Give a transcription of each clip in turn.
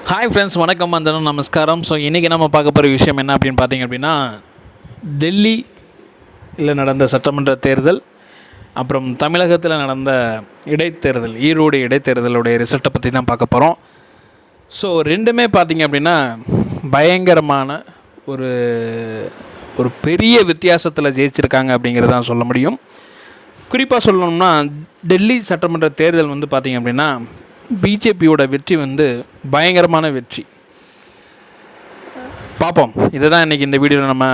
Hi friends, வணக்கம், வந்தனம், நமஸ்காரம். ஸோ இன்றைக்கி நம்ம பார்க்க போகிற விஷயம் என்ன அப்படின்னு பார்த்தீங்க அப்படின்னா, டெல்லியில் நடந்த சட்டமன்ற தேர்தல், அப்புறம் தமிழகத்தில் நடந்த இடைத்தேர்தல், ஈரோடு இடைத்தேர்தலுடைய ரிசல்ட்டை பற்றி தான் பார்க்க போகிறோம். ஸோ ரெண்டுமே பார்த்திங்க அப்படின்னா பயங்கரமான ஒரு ஒரு பெரிய வித்தியாசத்தில் ஜெயிச்சிருக்காங்க அப்படிங்கிறது தான் சொல்ல முடியும். குறிப்பாக சொல்லணும்னா, டெல்லி சட்டமன்ற தேர்தல் வந்து பார்த்திங்க அப்படின்னா பிஜேபியோட வெற்றி வந்து பயங்கரமான வெற்றி. பார்ப்போம், இதை தான் இன்றைக்கி இந்த வீடியோவில் நம்ம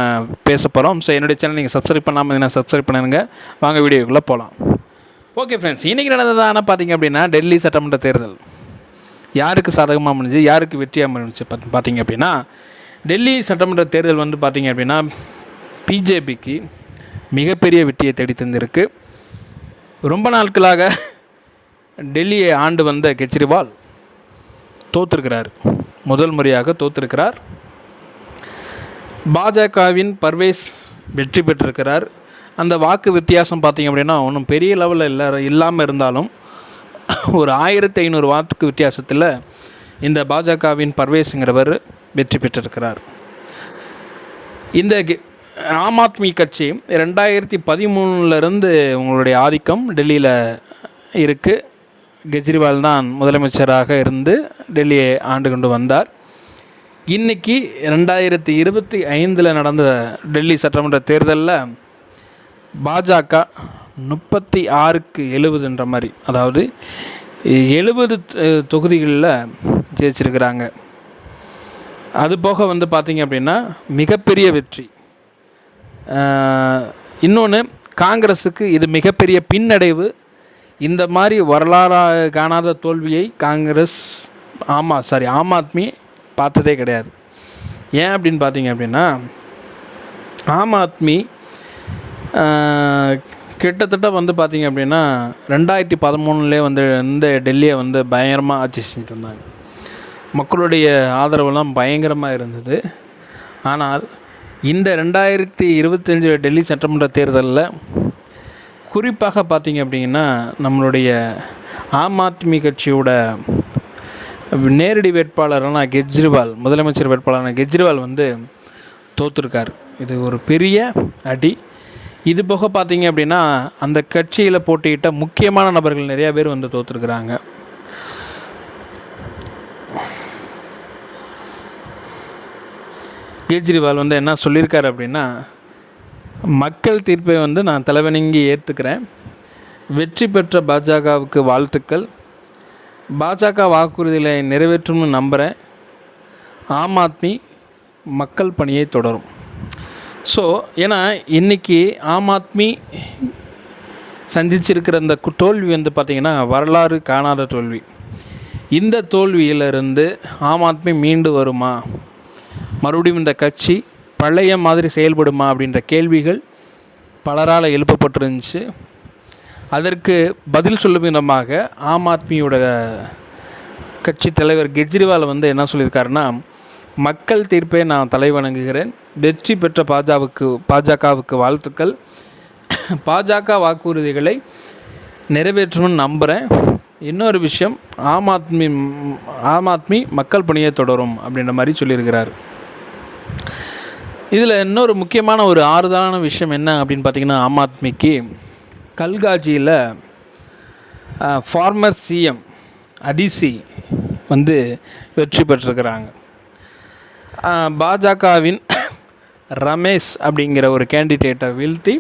பேச போகிறோம். ஸோ என்னுடைய சேனல் நீங்கள் சப்ஸ்கிரைப் பண்ணாமல் என்ன சப்ஸ்கிரைப் பண்ணுங்க. வாங்க வீடியோக்குள்ளே போகலாம். ஓகே ஃப்ரெண்ட்ஸ், இன்றைக்கி நடந்ததான பார்த்திங்க அப்படின்னா டெல்லி சட்டமன்ற தேர்தல் யாருக்கு சாதகமாக முடிஞ்சு யாருக்கு வெற்றியாக முடிஞ்சு பார்த்திங்க அப்படின்னா, டெல்லி சட்டமன்ற தேர்தல் வந்து பார்த்திங்க அப்படின்னா பிஜேபிக்கு மிகப்பெரிய வெற்றியை தேடி தந்திருக்கு. ரொம்ப நாட்களாக டெல்லியை ஆண்டு வந்த கெஜ்ரிவால் தோற்றிருக்கிறார், முதல் முறையாக தோற்றிருக்கிறார். பாஜகவின் பர்வேஸ் வெற்றி பெற்றிருக்கிறார். அந்த வாக்கு வித்தியாசம் பார்த்திங்க அப்படின்னா ஒன்றும் பெரிய லெவலில் இல்லாமல் இருந்தாலும் ஒரு 1500 வாக்கு வித்தியாசத்தில் இந்த பாஜகவின் பர்வேஸுங்கிறவர் வெற்றி பெற்றிருக்கிறார். இந்த ஆம் ஆத்மி கட்சி 2013 உங்களுடைய ஆதிக்கம் டெல்லியில் இருக்குது. கெஜ்ரிவால் தான் முதலமைச்சராக இருந்து டெல்லியை ஆண்டு கொண்டு வந்தார். இன்றைக்கி 2025 நடந்த டெல்லி சட்டமன்ற தேர்தலில் பாஜக 36-70 மாதிரி, அதாவது 70 தொகுதிகளில் ஜெயிச்சிருக்கிறாங்க. அதுபோக வந்து பார்த்திங்க அப்படின்னா மிகப்பெரிய வெற்றி. இன்னொன்று, காங்கிரஸுக்கு இது மிகப்பெரிய பின்னடைவு. இந்த மாதிரி வரலாறாக காணாத தோல்வியை ஆம் ஆத்மி பார்த்ததே கிடையாது. ஏன் அப்படின்னு பார்த்தீங்க அப்படின்னா, ஆம் ஆத்மி கிட்டத்தட்ட வந்து பார்த்திங்க அப்படின்னா 2013 வந்து இந்த டெல்லியை வந்து பயங்கரமாக ஆட்சி செஞ்சுட்டு இருந்தாங்க. மக்களுடைய ஆதரவுலாம் பயங்கரமாக இருந்தது. ஆனால் இந்த 2025 டெல்லி சட்டமன்ற தேர்தலில் குறிப்பாக பார்த்திங்க அப்படின்னா நம்மளுடைய ஆம் ஆத்மி கட்சியோட நேரடி வேட்பாளரான கெஜ்ரிவால், முதலமைச்சர் வேட்பாளரான கெஜ்ரிவால் வந்து தோற்றுருக்கார். இது ஒரு பெரிய அடி. இது போக பார்த்திங்க அப்படின்னா அந்த கட்சியில் போட்டியிட்ட முக்கியமான நபர்கள் நிறையா பேர் வந்து தோற்றுருக்குறாங்க. கெஜ்ரிவால் வந்து என்ன சொல்லியிருக்காரு அப்படின்னா, மக்கள் தீர்ப்பை வந்து நான் தலைவணங்கி ஏற்றுக்கிறேன். வெற்றி பெற்ற பாஜகவுக்கு வாழ்த்துக்கள். பாஜக வாக்குறுதிகளை நிறைவேற்றும்னு நம்புகிறேன். ஆம் ஆத்மி மக்கள் பணியை தொடரும். ஸோ ஏன்னா இன்றைக்கி ஆம் ஆத்மி சந்திச்சிருக்கிற இந்த தோல்வி வந்து பார்த்திங்கன்னா வரலாறு காணாத தோல்வி. இந்த தோல்வியிலிருந்து ஆம் ஆத்மி மீண்டு வருமா, மறுபடியும் இந்த கட்சி பழைய மாதிரி செயல்படுமா அப்படின்ற கேள்விகள் பலரால் எழுப்பப்பட்டிருந்துச்சு. அதற்கு பதில் சொல்லும் விதமாக ஆம் ஆத்மியோட கட்சி தலைவர் கெஜ்ரிவால் வந்து என்ன சொல்லியிருக்காருன்னா, மக்கள் தீர்ப்பை நான் தலைவணங்குகிறேன். வெற்றி பெற்ற பாஜகவுக்கு வாழ்த்துக்கள். பாஜக வாக்குறுதிகளை நிறைவேற்றணும்னு நம்புகிறேன். இன்னொரு விஷயம், ஆம் ஆத்மி மக்கள் பணியை தொடரும் அப்படின்ற மாதிரி சொல்லியிருக்கிறார். இதில் இன்னொரு முக்கியமான ஒரு ஆறுதலான விஷயம் என்ன அப்படின்னு பார்த்திங்கன்னா, ஆம் ஆத்மிக்கு கல்காஜியில் ஃபார்மர் சிஎம் அதிசி வந்து வெற்றி பெற்றிருக்கிறாங்க. பாஜகவின் ரமேஷ் அப்படிங்கிற ஒரு கேண்டிடேட்டை வீழ்த்தி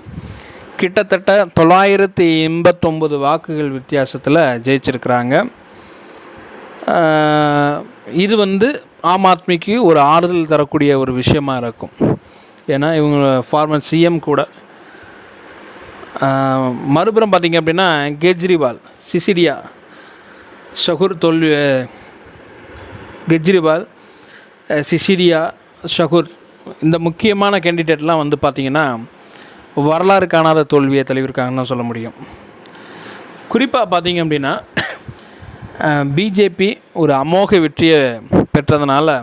கிட்டத்தட்ட 989 வாக்குகள் வித்தியாசத்தில் ஜெயிச்சிருக்கிறாங்க. இது வந்து ஆம் ஆத்மிக்கு ஒரு ஆறுதல் தரக்கூடிய ஒரு விஷயமாக இருக்கும். ஏன்னா இவங்க ஃபார்மர் சிஎம் கூட. மறுபுறம் பார்த்திங்க அப்படின்னா கெஜ்ரிவால் சிசிடியா ஷகூர் தோல்வி. கெஜ்ரிவால் சிசிடியா ஷகூர் இந்த முக்கியமான கேண்டிடேட்லாம் வந்து பார்த்திங்கன்னா வரலாறு காணாத தோல்வியை தழுவிருக்காங்கன்னு சொல்ல முடியும். குறிப்பாக பார்த்திங்க அப்படின்னா பிஜேபி ஒரு அமோக வெற்றியை பெற்றதுனால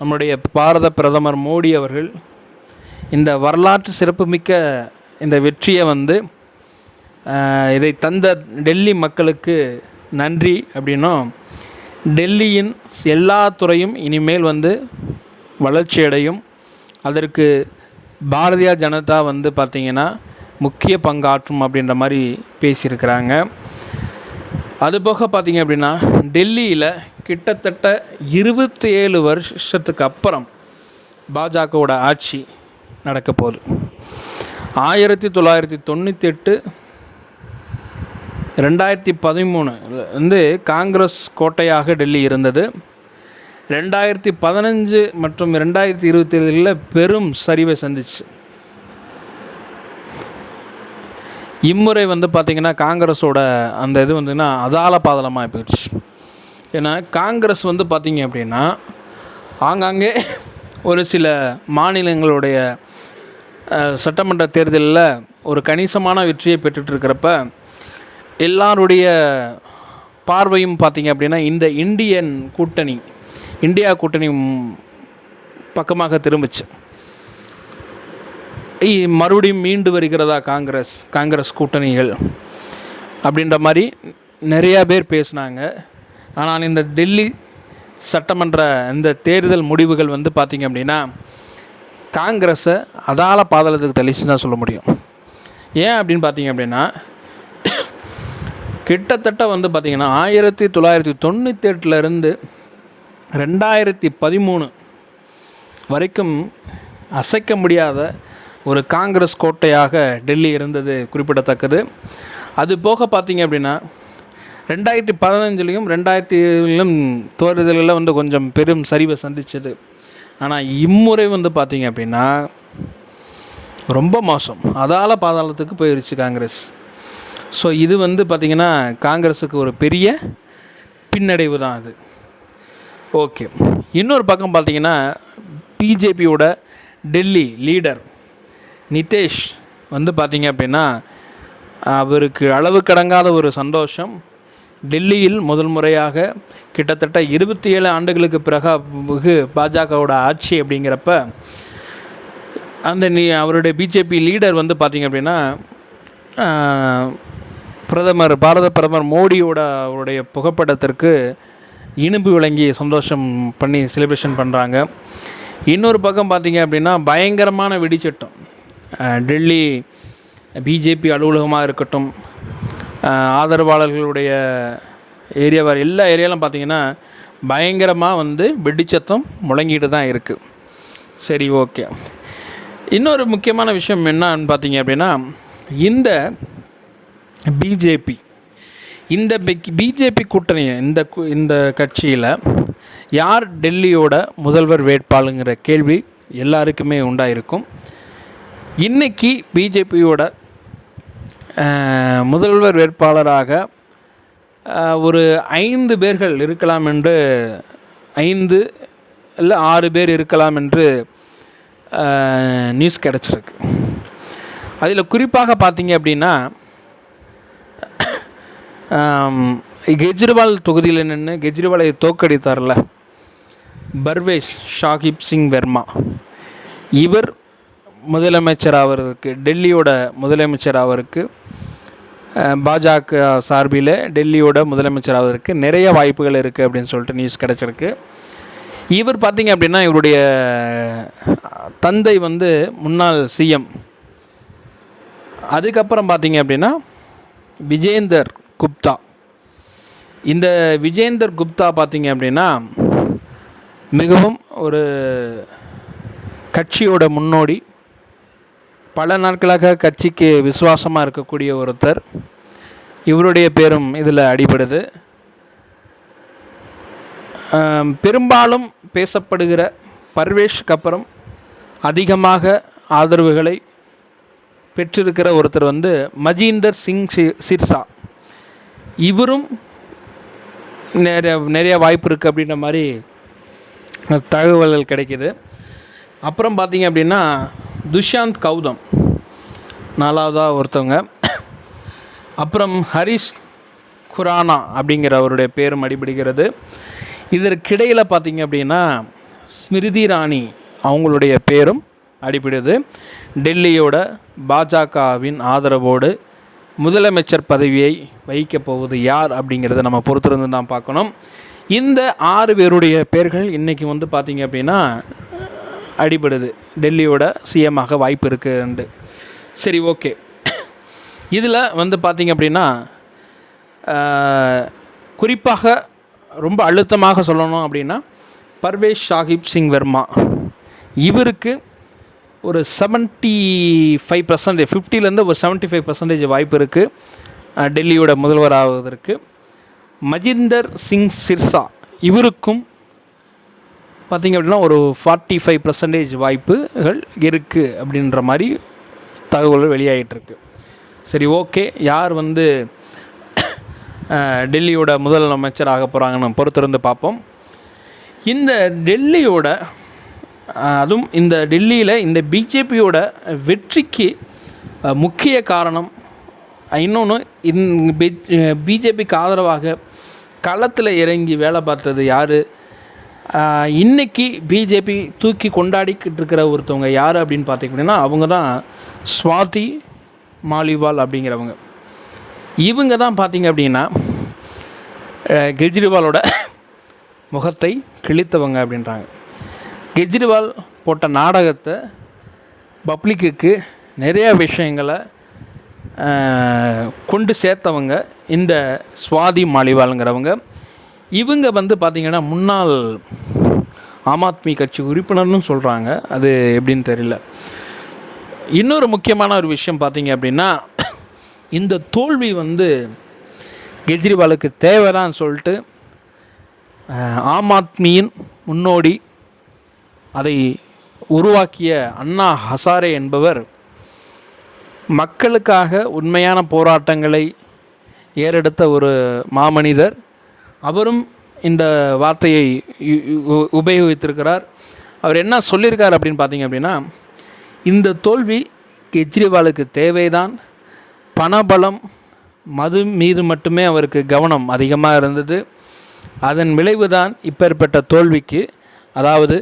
நம்முடைய பாரத பிரதமர் மோடி அவர்கள் இந்த வரலாற்று சிறப்புமிக்க இந்த வெற்றியை வந்து இதை தந்த டெல்லி மக்களுக்கு நன்றி அப்படின்னும், டெல்லியின் எல்லா துறையும் இனிமேல் வந்து வளர்ச்சியடையும். அதற்கு பாரதிய ஜனதா வந்து பார்த்திங்கன்னா முக்கிய பங்காற்றும் அப்படின்ற மாதிரி பேசியிருக்கிறாங்க. அதுபோக பார்த்திங்க அப்படின்னா டெல்லியில் கிட்டத்தட்ட 27 வருஷத்துக்கு அப்புறம் பாஜகவோட ஆட்சி நடக்க போகுது. 1998 2013 வந்து காங்கிரஸ் கோட்டையாக டெல்லி இருந்தது. 2015 மற்றும் 2027 பெரும் சரிவை சந்திச்சு. இம்முறை வந்து பார்த்திங்கன்னா காங்கிரஸோட அந்த இது வந்துன்னா அதால பாதாளமாக போயிடுச்சு. ஏன்னா காங்கிரஸ் வந்து பார்த்திங்க அப்படின்னா ஆங்காங்கே ஒரு சில மாநிலங்களுடைய சட்டமன்ற தேர்தலில் ஒரு கணிசமான வெற்றியை பெற்றுட்ருக்கிறப்ப எல்லாருடைய பார்வையும் பார்த்திங்க அப்படின்னா இந்த இந்தியா கூட்டணி பக்கமாக திரும்பிச்சு. மறுபடியும் மீண்டு வருகிறதா காங்கிரஸ் கூட்டணிகள் அப்படின்ற மாதிரி நிறையா பேர் பேசினாங்க. ஆனால் இந்த டெல்லி சட்டமன்ற இந்த தேர்தல் முடிவுகள் வந்து பார்த்திங்க அப்படின்னா காங்கிரஸை அதால பாதாளத்துக்கு தள்ளிச்சு தான் சொல்ல முடியும். ஏன் அப்படின்னு பார்த்திங்க அப்படின்னா கிட்டத்தட்ட வந்து பார்த்திங்கன்னா 1998 2013 வரைக்கும் அசைக்க முடியாத ஒரு காங்கிரஸ் கோட்டையாக டெல்லி இருந்தது குறிப்பிடத்தக்கது. அது போக பார்த்திங்க அப்படின்னா 2015 2007 தேர்தலில் வந்து கொஞ்சம் பெரும் சரிவை சந்திச்சது. ஆனால் இம்முறை வந்து பார்த்திங்க அப்படின்னா ரொம்ப மோசம், அதால பாதாளத்துக்கு போயிடுச்சு காங்கிரஸ். ஸோ இது வந்து பார்த்திங்கன்னா காங்கிரஸுக்கு ஒரு பெரிய பின்னடைவு தான் அது. ஓகே, இன்னொரு பக்கம் பார்த்திங்கன்னா பிஜேபியோட டெல்லி லீடர் நிதேஷ் வந்து பார்த்திங்க அப்படின்னா அவருக்கு அளவு கடங்காத ஒரு சந்தோஷம். டெல்லியில் முதல் முறையாக கிட்டத்தட்ட 27 ஆண்டுகளுக்கு பிறகு பாஜகவோட ஆட்சி அப்படிங்கிறப்ப அந்த அவருடைய பிஜேபி லீடர் வந்து பார்த்திங்க அப்படின்னா பாரத பிரதமர் மோடியோட அவருடைய புகைப்படத்திற்கு இனிப்பு வழங்கி சந்தோஷம் பண்ணி செலிப்ரேஷன் பண்ணுறாங்க. இன்னொரு பக்கம் பார்த்திங்க அப்படின்னா பயங்கரமான வெடிச்சட்டம் டெல்லி பிஜேபி அலுவலகமாக இருக்கட்டும், ஆதரவாளர்களுடைய எல்லா ஏரியாலும் பார்த்திங்கன்னா பயங்கரமாக வந்து வெடிச்சத்தம் முழங்கிட்டு தான் இருக்குது. சரி, ஓகே. இன்னொரு முக்கியமான விஷயம் என்னன்னு பார்த்திங்க அப்படின்னா இந்த பிஜேபி கூட்டணி இந்த கட்சியில் யார் டெல்லியோட முதல்வர் வேட்பாளருங்கிற கேள்வி எல்லாருக்குமே உண்டாயிருக்கும். இன்றைக்கி பிஜேபியோட முதல்வர் வேட்பாளராக ஒரு 5 பேர்கள் இருக்கலாம் என்று 5 இல்லை 6 பேர் இருக்கலாம் என்று நியூஸ் கிடச்சிருக்கு. அதில் குறிப்பாக பார்த்தீங்க அப்படின்னா கெஜ்ரிவால் தொகுதியில் நின்று கெஜ்ரிவாலை தோற்கடித்தார்ல பர்வேஸ் சாஹிப் சிங் வர்மா, இவர் முதலமைச்சர் ஆவதற்கு டெல்லியோட முதலமைச்சர் ஆவதற்கு பாஜக சார்பில் டெல்லியோட முதலமைச்சர் ஆவதற்கு நிறைய வாய்ப்புகள் இருக்குது அப்படின்னு சொல்லிட்டு நியூஸ் கிடச்சிருக்கு. இவர் பார்த்திங்க அப்படின்னா இவருடைய தந்தை வந்து முன்னாள் சிஎம். அதுக்கப்புறம் பார்த்திங்க அப்படின்னா விஜேந்தர் குப்தா. இந்த விஜேந்தர் குப்தா பார்த்திங்க அப்படின்னா மிகவும் ஒரு கட்சியோட முன்னோடி, பல நாட்களாக கட்சிக்கு விசுவாசமாக இருக்கக்கூடிய ஒருத்தர். இவருடைய பேரும் இதில் அடிபடுது. பெரும்பாலும் பேசப்படுகிற பர்வேஷ்க்கு அப்புறம் அதிகமாக ஆதரவுகளை பெற்றிருக்கிற ஒருத்தர் வந்து மஜீந்தர் சிங் சிர்சா. இவரும் நிறைய வாய்ப்பு இருக்குது அப்படின்ற மாதிரி தகவல்கள் கிடைக்கிது. அப்புறம் பார்த்திங்க அப்படின்னா துஷ்யந்த் கௌதம் 4வதாக ஒருத்தவங்க. அப்புறம் ஹரிஷ் குரானா அப்படிங்கிற அவருடைய பேரும் அடிபடுகிறது. இதற்கிடையில் பார்த்திங்க அப்படின்னா ஸ்மிருதி இரானி அவங்களுடைய பேரும் அடிபடுது. டெல்லியோட பாஜகவின் ஆதரவோடு முதலமைச்சர் பதவியை வகிக்கப் போவது யார் அப்படிங்கிறத நம்ம பொறுத்திருந்து தான் பார்க்கணும். இந்த 6 பேருடைய பேர்கள் இன்றைக்கி வந்து பார்த்திங்க அப்படின்னா அடிபடுது, டெல்லியோட சிஎம்மாக வாய்ப்பு இருக்குண்டு. சரி, ஓகே. இதில் வந்து பார்த்திங்க அப்படின்னா குறிப்பாக ரொம்ப அழுத்தமாக சொல்லணும் அப்படின்னா பர்வேஷ் சாஹிப் சிங் வர்மா, இவருக்கு ஒரு 75%, 50லேருந்து ஒரு 75% வாய்ப்பு இருக்குது டெல்லியோட முதல்வராவதற்கு. மஜிந்தர் சிங் சிர்சா, இவருக்கும் பார்த்திங்க அப்படின்னா ஒரு 45% வாய்ப்புகள் இருக்குது அப்படின்ற மாதிரி தகவல்கள் வெளியாகிட்டுருக்கு. சரி, ஓகே. யார் வந்து டெல்லியோட முதலமைச்சர் ஆக போகிறாங்கன்னு பொறுத்திருந்து பார்ப்போம். இந்த டெல்லியோட அதுவும் இந்த டெல்லியில் இந்த பிஜேபியோட வெற்றிக்கு முக்கிய காரணம் இன்னொன்று, பிஜேபிக்கு ஆதரவாக களத்தில் இறங்கி வேலை பார்த்தது யார், இன்றைக்கி பிஜேபி தூக்கி கொண்டாடிக்கிட்டு இருக்கிற ஒருத்தவங்க யார் அப்படின்னு பார்த்திங்க அப்படின்னா அவங்க தான் ஸ்வாதி மாலிவால் அப்படிங்கிறவங்க. இவங்க தான் பார்த்திங்க அப்படின்னா கெஜ்ரிவாலோட முகத்தை கிழித்தவங்க அப்படின்றாங்க. கெஜ்ரிவால் போட்ட நாடகத்தை பப்ளிக்குக்கு நிறைய விஷயங்களை கொண்டு சேர்த்தவங்க இந்த ஸ்வாதி மாலிவாலுங்கிறவங்க. இவங்க வந்து பார்த்திங்கன்னா முன்னாள் ஆம் ஆத்மி கட்சி உறுப்பினர்னு சொல்கிறாங்க, அது எப்படின்னு தெரியல. இன்னொரு முக்கியமான ஒரு விஷயம் பார்த்திங்க அப்படின்னா இந்த தோல்வி வந்து கெஜ்ரிவாலுக்கு தேவைதான்னு சொல்லிட்டு ஆம் ஆத்மியின் முன்னோடி, அதை உருவாக்கிய அண்ணா ஹசாரே என்பவர் மக்களுக்காக உண்மையான போராட்டங்களை ஏறெடுத்த ஒரு மாமனிதர். அவரும் இந்த வார்த்தையை உபயோகித்திருக்கிறார். அவர் என்ன சொல்லியிருக்கார் அப்படின்னு பார்த்திங்க அப்படின்னா, இந்த தோல்வி கெஜ்ரிவாலுக்கு தேவைதான், பணபலம் மது மீது மட்டுமே அவருக்கு கவனம் அதிகமாக இருந்தது, அதன் விளைவுதான் இப்பேற்பட்ட தோல்விக்கு, அதாவது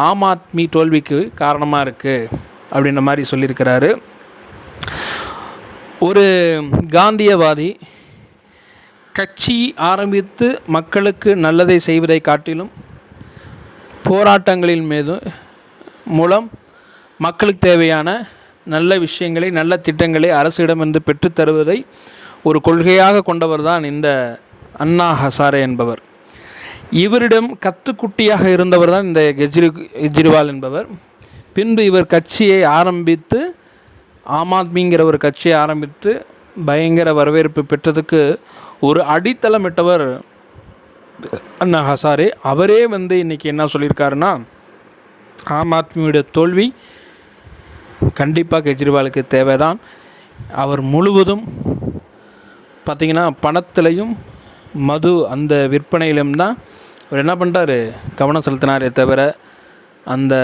ஆம் ஆத்மி தோல்விக்கு காரணமாக இருக்குது அப்படின்ற மாதிரி சொல்லியிருக்கிறாரு. ஒரு காந்தியவாதி கட்சி ஆரம்பித்து மக்களுக்கு நல்லதை செய்வதை காட்டிலும் போராட்டங்களின் மூலம் மக்களுக்கு தேவையான நல்ல விஷயங்களை, நல்ல திட்டங்களை அரசிடமிருந்து பெற்றுத்தருவதை ஒரு கொள்கையாக கொண்டவர் தான் இந்த அண்ணா ஹசாரே என்பவர். இவரிடம் கத்துக்குட்டியாக இருந்தவர் தான் இந்த கெஜ்ரிவால் என்பவர். பின்பு இவர் கட்சியை ஆரம்பித்து, ஆம் ஆத்மிங்கிற ஒரு கட்சியை ஆரம்பித்து பயங்கர வரவேற்பு பெற்றதுக்கு ஒரு அடித்தளமிட்டவர் அண்ணா ஹசாரே. அவரே வந்து இன்றைக்கி என்ன சொல்லியிருக்காருன்னா, ஆம் ஆத்மியுடைய தோல்வி கண்டிப்பாக கெஜ்ரிவாலுக்கு தேவைதான். அவர் முழுவதும் பார்த்திங்கன்னா பணத்திலையும் மது அந்த விற்பனையிலும் தான் அவர் என்ன பண்ணிட்டார், கவனம் செலுத்தினாரே தவிர அந்த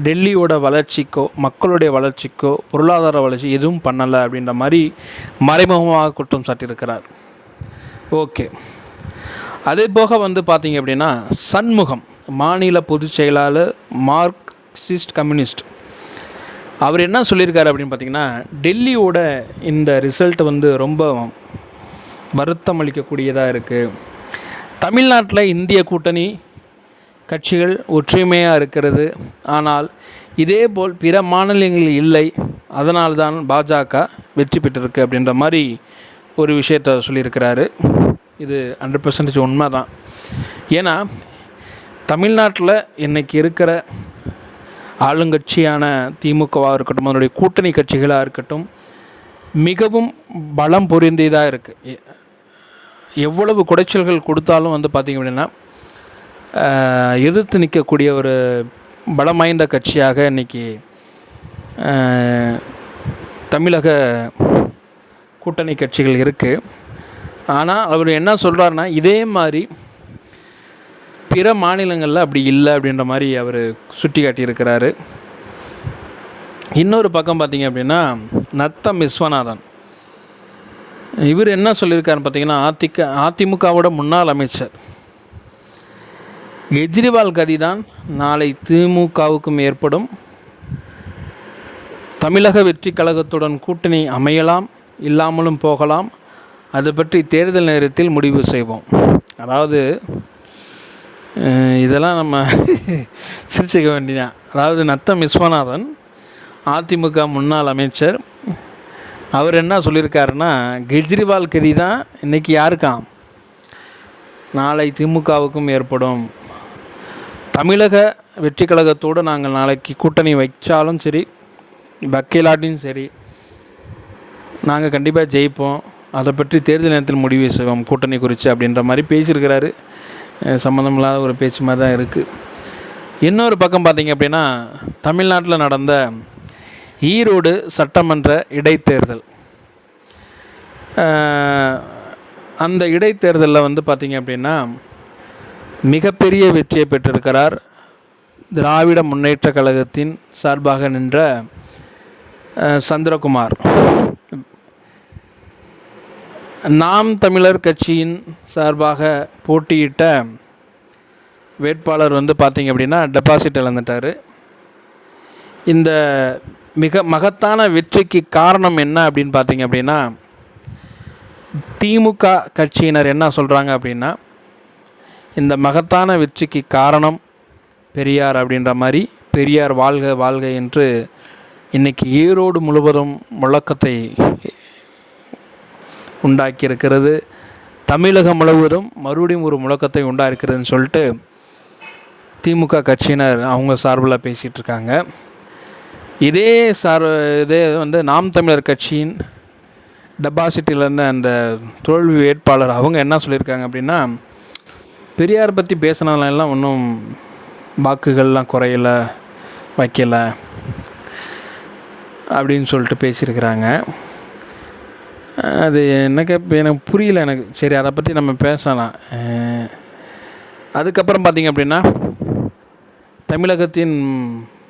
டெல்லியோட வளர்ச்சிக்கோ மக்களுடைய வளர்ச்சிக்கோ பொருளாதார வளர்ச்சி எதுவும் பண்ணலை அப்படின்ற மாதிரி மறைமுகமாக குற்றம் சாட்டியிருக்கிறார். ஓகே. அதே போக வந்து பார்த்திங்க அப்படின்னா சண்முகம், மாநில பொதுச் செயலாளர், மார்க்சிஸ்ட் கம்யூனிஸ்ட், அவர் என்ன சொல்லியிருக்காரு அப்படின்னு பார்த்திங்கன்னா, டெல்லியோட இந்த ரிசல்ட் வந்து ரொம்ப வருத்தம் அளிக்கக்கூடியதாக இருக்குது. தமிழ்நாட்டில் இந்திய கூட்டணி கட்சிகள் ஒற்றுமையாக இருக்கிறது, ஆனால் இதேபோல் பிற மாநிலங்களில் இல்லை, அதனால்தான் பாஜக வெற்றி பெற்றிருக்கு அப்படின்ற மாதிரி ஒரு விஷயத்தை சொல்லியிருக்கிறாரு. இது 100% உண்மை தான். ஏன்னா தமிழ்நாட்டில் இன்றைக்கி இருக்கிற ஆளுங்கட்சியான திமுகவாக இருக்கட்டும், அதனுடைய கூட்டணி கட்சிகளாக இருக்கட்டும், மிகவும் பலம் பொருந்தியதாக இருக்குது. எவ்வளவு குடைச்சல்கள் கொடுத்தாலும் வந்து பார்த்திங்க அப்படின்னா எதிர்த்து நிற்கக்கூடிய ஒரு பலம் வாய்ந்த கட்சியாக இன்றைக்கி தமிழக கூட்டணி கட்சிகள் இருக்குது. ஆனால் அவர் என்ன சொல்கிறாருன்னா, இதே மாதிரி பிற மாநிலங்களில் அப்படி இல்லை அப்படின்ற மாதிரி அவர் சுட்டி காட்டியிருக்கிறாரு. இன்னொரு பக்கம் பார்த்திங்க அப்படின்னா நத்தம் விஸ்வநாதன், இவர் என்ன சொல்லியிருக்காருன்னு பார்த்திங்கன்னா, அதிமுகவோட முன்னாள் அமைச்சர், கெஜ்ரிவால் கதி தான் நாளை திமுகவுக்கும் ஏற்படும், தமிழக வெற்றி கழகத்துடன் கூட்டணி அமையலாம், இல்லாமலும் போகலாம், அது பற்றி தேர்தல் நேரத்தில் முடிவு செய்வோம். அதாவது இதெல்லாம் நம்ம சிரிச்சிக்க வேண்டியதான். அதாவது நத்தம் விஸ்வநாதன் அதிமுக முன்னாள் அமைச்சர், அவர் என்ன சொல்லியிருக்காருன்னா, கெஜ்ரிவால் கதி தான் இன்றைக்கி யாருக்காம் நாளை திமுகவுக்கும் ஏற்படும். தமிழக வெற்றி கழகத்தோடு நாங்கள் நாளைக்கு கூட்டணி வைச்சாலும் சரி, வக்கீலாட்டியும் சரி, நாங்கள் கண்டிப்பாக ஜெயிப்போம். அதை பற்றி தேர்தல் நேரத்தில் முடிவு செய்வோம் கூட்டணி குறித்து அப்படின்ற மாதிரி பேசியிருக்கிறாரு. சம்மந்தமில்லாத ஒரு பேச்சு மாதிரி தான் இருக்குது. இன்னொரு பக்கம் பார்த்திங்க அப்படின்னா, தமிழ்நாட்டில் நடந்த ஈரோடு சட்டமன்ற இடைத்தேர்தல், அந்த இடைத்தேர்தலில் வந்து பார்த்திங்க அப்படின்னா மிகப்பெரிய வெற்றியை பெற்றிருக்கிறார் திராவிட முன்னேற்ற கழகத்தின் சார்பாக நின்ற சந்திரகுமார். நாம் தமிழர் கட்சியின் சார்பாக போட்டியிட்ட வேட்பாளர் வந்து பார்த்திங்க அப்படின்னா டெபாசிட் இழந்துட்டார். இந்த மிக மகத்தான வெற்றிக்கு காரணம் என்ன அப்படின்னு பார்த்திங்க அப்படின்னா, திமுக கட்சியினர் என்ன சொல்கிறாங்க அப்படின்னா, இந்த மகத்தான வெற்றிக்கு காரணம் பெரியார் அப்படின்ற மாதிரி, பெரியார் வாழ்க வாழ்க என்று இன்றைக்கி ஈரோடு முழுவதும் முழக்கத்தை உண்டாக்கியிருக்கிறது. தமிழகம் முழுவதும் மறுபடியும் ஒரு முழக்கத்தை உண்டாயிருக்கிறதுன்னு சொல்லிட்டு திமுக கட்சியினர் அவங்க சார்பில் பேசிகிட்ருக்காங்க. இதே வந்து நாம் தமிழர் கட்சியின் டெபாசிட்டில் இருந்த அந்த தோல்வி வேட்பாளர் அவங்க என்ன சொல்லியிருக்காங்க அப்படின்னா, பெரியார் பற்றி பேசினதுலாம் ஒன்றும் வாக்குகள்லாம் குறையலை வைக்கலை அப்படின்னு சொல்லிட்டு பேசியிருக்கிறாங்க. அது எனக்கு புரியல எனக்கு. சரி, அதை பற்றி நம்ம பேசலாம். அதுக்கப்புறம் பார்த்திங்க அப்படின்னா, தமிழகத்தின்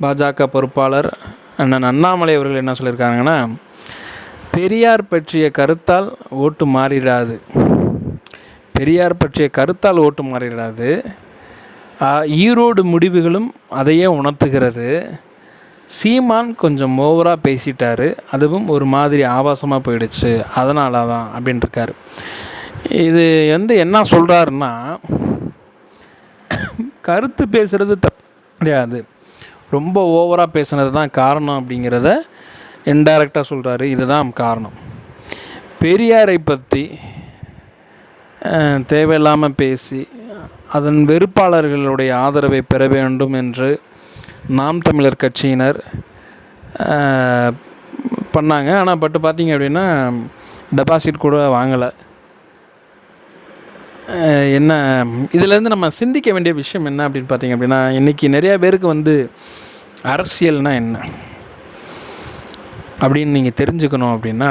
பாஜக பொறுப்பாளர் அண்ணன் அண்ணாமலை அவர்கள் என்ன சொல்லியிருக்காங்கன்னா, பெரியார் பற்றிய கருத்தால் ஓட்டு மாறிடாது, பெரியார் பற்றிய கருத்தால் ஓட்டு மாறிடாது, ஈரோடு முடிவுகளும் அதையே உணர்த்துகிறது. சீமான் கொஞ்சம் ஓவராக பேசிட்டார், அதுவும் ஒரு மாதிரி ஆபாசமாக போயிடுச்சு, அதனால தான் அப்படின்ட்டுருக்காரு. இது வந்து என்ன சொல்கிறாருன்னா, கருத்து பேசுகிறது தப்பு கிடையாது, ரொம்ப ஓவராக பேசுனது தான் காரணம் அப்படிங்கிறத இன்டைரக்டாக சொல்கிறாரு. இதுதான் காரணம். பெரியாரை பற்றி தேவையில்லாமல் பேசி அதன் வெறுப்பாளர்களுடைய ஆதரவை பெற வேண்டும் என்று நாம் தமிழர் கட்சியினர் பண்ணாங்க. ஆனால் பார்த்திங்க அப்படின்னா டெபாசிட் கூட வாங்கலை. என்ன இதிலேருந்து நம்ம சிந்திக்க வேண்டிய விஷயம் என்ன அப்படின்னு பார்த்திங்க அப்படின்னா, இன்றைக்கி நிறையா பேருக்கு வந்து அரசியல்னால் என்ன அப்படின்னு நீங்கள் தெரிஞ்சுக்கணும் அப்படின்னா,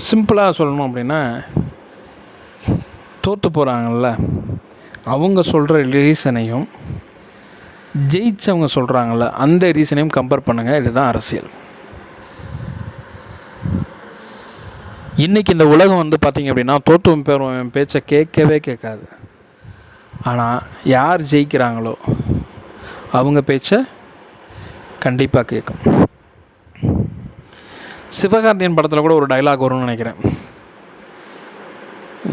சிம்பிளாக சொல்லணும் அப்படின்னா, தோற்று போகிறாங்கள்ல அவங்க சொல்கிற ரீசனையும் ஜெயிச்சவங்க சொல்கிறாங்கள்ல அந்த ரீசனையும் கம்பேர் பண்ணுங்கள். இதுதான் அரசியல். இன்றைக்கி இந்த உலகம் வந்து பார்த்திங்க அப்படின்னா, தோற்று போகிறவன் பேச்சை கேட்கவே கேட்காது. ஆனால் யார் ஜெயிக்கிறாங்களோ அவங்க பேச்சை கண்டிப்பாக கேட்கும். சிவகார்த்தியன் படத்தில் கூட ஒரு டைலாக் வரும்னு நினைக்கிறேன்,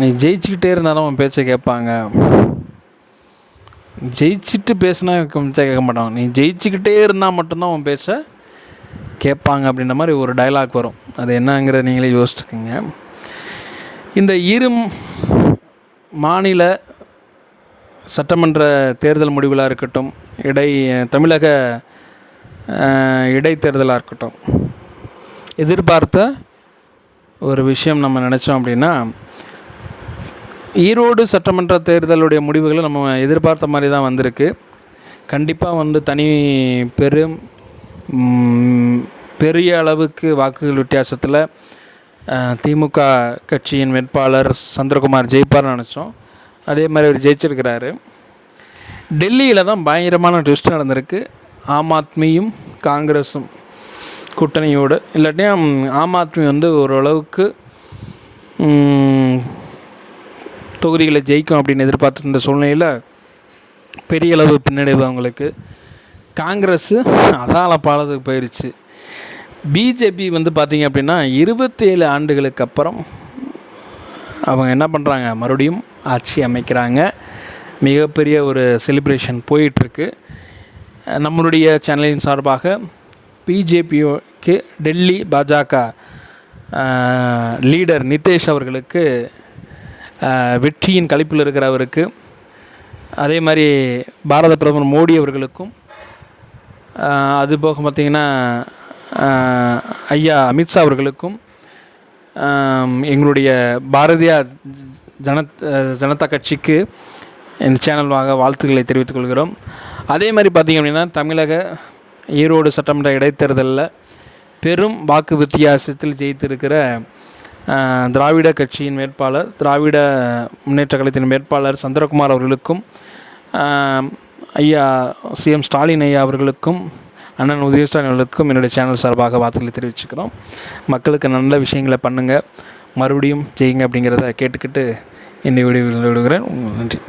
நீ ஜெயிச்சுக்கிட்டே இருந்தாலும் அவன் பேச்சை கேட்பாங்க, ஜெயிச்சுட்டு பேசினா பேச்சை கேட்க மாட்டான், நீ ஜெயிச்சுக்கிட்டே இருந்தால் மட்டும்தான் அவன் பேச்சை கேட்பாங்க அப்படின்ற மாதிரி ஒரு டைலாக் வரும். அது என்னங்கிறத நீங்களே யோசிச்சுக்கோங்க. இந்த இரு மாநில சட்டமன்ற தேர்தல் முடிவுகளாக இருக்கட்டும், தமிழக இடைத்தேர்தலாக இருக்கட்டும், எதிர்பார்த்த ஒரு விஷயம் நம்ம நினச்சோம் அப்படின்னா, ஈரோடு சட்டமன்ற தேர்தலுடைய முடிவுகளை நம்ம எதிர்பார்த்த மாதிரி தான் வந்திருக்கு. கண்டிப்பாக வந்து பெரிய அளவுக்கு வாக்குகள் வித்தியாசத்தில் திமுக கட்சியின் வேட்பாளர் சந்திரகுமார் ஜெயிப்பார்னு நினச்சோம். அதே மாதிரி அவர் ஜெயிச்சிருக்கிறாரு. டெல்லியில் தான் பயங்கரமான ட்விஸ்ட் நடந்திருக்கு. ஆம் ஆத்மியும் காங்கிரஸும் கூட்டணியோடு, இல்லாட்டியும் ஆம் ஆத்மி வந்து ஓரளவுக்கு தொகுதிகளை ஜெயிக்கும் அப்படின்னு எதிர்பார்த்துருந்த சூழ்நிலையில் பெரிய அளவு பின்னடைவு அவங்களுக்கு. காங்கிரஸ் அதால பாலத்துக்கு போயிடுச்சு. பிஜேபி வந்து பார்த்திங்க அப்படின்னா 27 ஆண்டுகளுக்கு அப்புறம் அவங்க என்ன பண்ணுறாங்க, மறுபடியும் ஆட்சி அமைக்கிறாங்க. மிகப்பெரிய ஒரு செலிப்ரேஷன் போயிட்டுருக்கு. நம்மளுடைய சேனலின் சார்பாக பிஜேபிக்கு டெல்லி பாஜக லீடர் நிதேஷ் அவர்களுக்கு, வெற்றியின் களிப்பில் இருக்கிறவருக்கு, அதே மாதிரி பாரத பிரதமர் மோடி அவர்களுக்கும், அதுபோக பார்த்திங்கன்னா ஐயா அமித்ஷா அவர்களுக்கும், எங்களுடைய பாரதிய ஜனதா கட்சிக்கு இந்த சேனல் வாழ்த்துக்களை தெரிவித்துக் கொள்கிறோம். அதே மாதிரி பார்த்திங்க அப்படின்னா தமிழக ஈரோடு சட்டமன்ற இடைத்தேர்தலில் பெரும் வாக்கு வித்தியாசத்தில் ஜெயித்திருக்கிற திராவிட கட்சியின் வேட்பாளர், திராவிட முன்னேற்ற கழகத்தின் வேட்பாளர் சந்திரகுமார் அவர்களுக்கும், ஐயா சிஎம் ஸ்டாலின் ஐயா அவர்களுக்கும், அண்ணன் உதயஸ்டாலின் அவர்களுக்கும் என்னுடைய சேனல் சார்பாக வாழ்த்துக்களை தெரிவிச்சுக்கிறோம். மக்களுக்கு நல்ல விஷயங்களை பண்ணுங்கள், மறுபடியும் செய்யுங்க அப்படிங்கிறத கேட்டுக்கிட்டு என்னை விடுகிறேன். நன்றி.